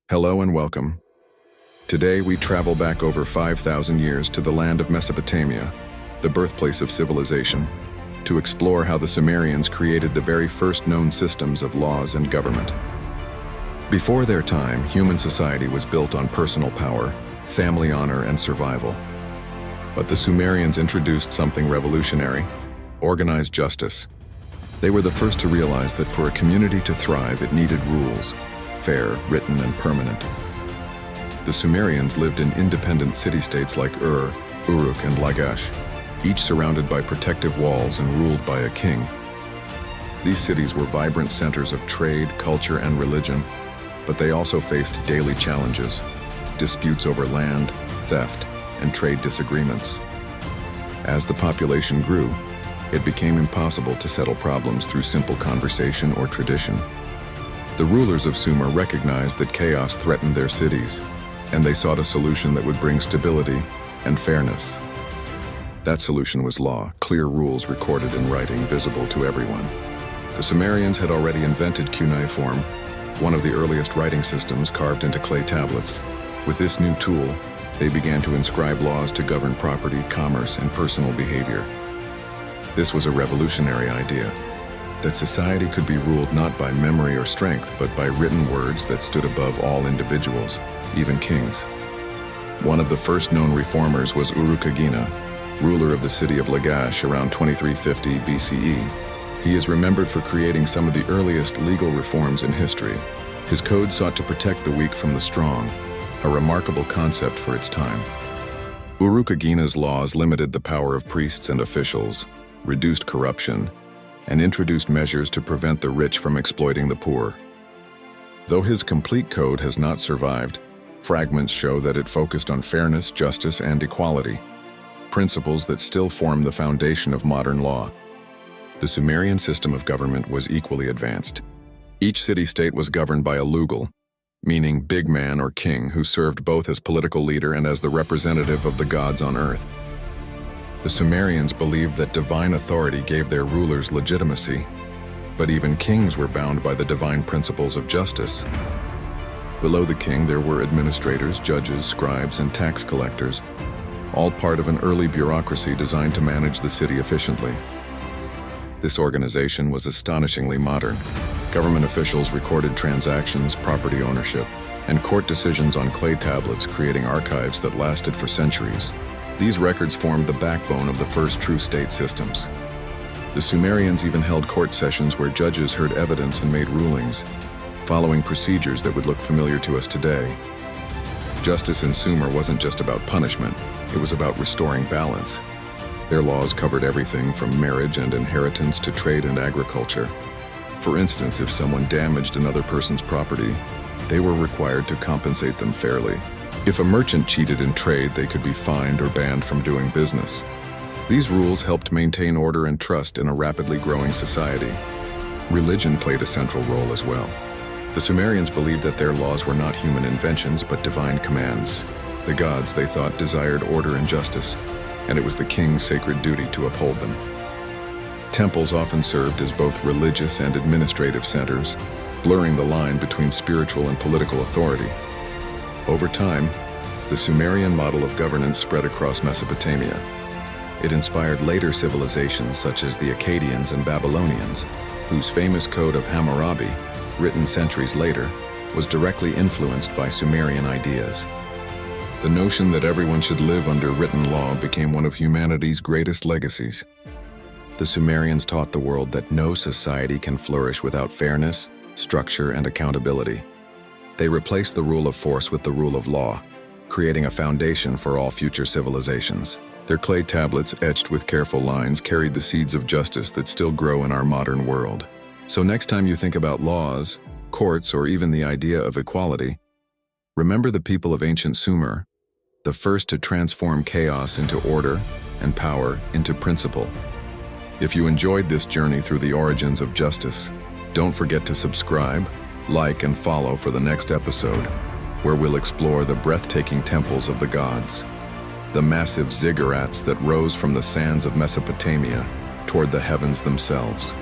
Hello and welcome. Today we travel back over 5,000 years to the land of Mesopotamia, the birthplace of civilization, to explore how the Sumerians created the very first known systems of laws and government. Before their time, human society was built on personal power, family honor, and survival. But the Sumerians introduced something revolutionary: organized justice. They were the first to realize that for a community to thrive, it needed rules, fair, written, and permanent. The Sumerians lived in independent city-states like Ur, Uruk, and Lagash, each surrounded by protective walls and ruled by a king. These cities were vibrant centers of trade, culture, and religion, but they also faced daily challenges: disputes over land, theft, and trade disagreements. As the population grew, it became impossible to settle problems through simple conversation or tradition. The rulers of Sumer recognized that chaos threatened their cities, and they sought a solution that would bring stability and fairness. That solution was law, clear rules recorded in writing, visible to everyone. The Sumerians had already invented cuneiform, one of the earliest writing systems carved into clay tablets. With this new tool, they began to inscribe laws to govern property, commerce, and personal behavior. This was a revolutionary idea: that society could be ruled not by memory or strength, but by written words that stood above all individuals, even kings. One of the first known reformers was Uruk, ruler of the city of Lagash around 2350 BCE. He is remembered for creating some of the earliest legal reforms in history. His code sought to protect the weak from the strong, a remarkable concept for its time. Uruk laws limited the power of priests and officials, reduced corruption, and introduced measures to prevent the rich from exploiting the poor. Though his complete code has not survived, fragments show that it focused on fairness, justice, and equality, principles that still form the foundation of modern law. The Sumerian system of government was equally advanced. Each city-state was governed by a lugal, meaning big man or king, who served both as political leader and as the representative of the gods on earth. The Sumerians believed that divine authority gave their rulers legitimacy, but even kings were bound by the divine principles of justice. Below the king, there were administrators, judges, scribes, and tax collectors, all part of an early bureaucracy designed to manage the city efficiently. This organization was astonishingly modern. Government officials recorded transactions, property ownership, and court decisions on clay tablets, creating archives that lasted for centuries. These records formed the backbone of the first true state systems. The Sumerians even held court sessions where judges heard evidence and made rulings, following procedures that would look familiar to us today. Justice in Sumer wasn't just about punishment, it was about restoring balance. Their laws covered everything from marriage and inheritance to trade and agriculture. For instance, if someone damaged another person's property, they were required to compensate them fairly. If a merchant cheated in trade, they could be fined or banned from doing business. These rules helped maintain order and trust in a rapidly growing society. Religion played a central role as well. The Sumerians believed that their laws were not human inventions, but divine commands. The gods, they thought, desired order and justice, and it was the king's sacred duty to uphold them. Temples often served as both religious and administrative centers, blurring the line between spiritual and political authority. Over time, the Sumerian model of governance spread across Mesopotamia. It inspired later civilizations such as the Akkadians and Babylonians, whose famous code of Hammurabi, written centuries later, was directly influenced by Sumerian ideas. The notion that everyone should live under written law became one of humanity's greatest legacies. The Sumerians taught the world that no society can flourish without fairness, structure, and accountability. They replaced the rule of force with the rule of law, creating a foundation for all future civilizations. Their clay tablets, etched with careful lines, carried the seeds of justice that still grow in our modern world. So next time you think about laws, courts, or even the idea of equality, remember the people of ancient Sumer, the first to transform chaos into order and power into principle. If you enjoyed this journey through the origins of justice, don't forget to subscribe, like, and follow for the next episode, where we'll explore the breathtaking temples of the gods, the massive ziggurats that rose from the sands of Mesopotamia toward the heavens themselves.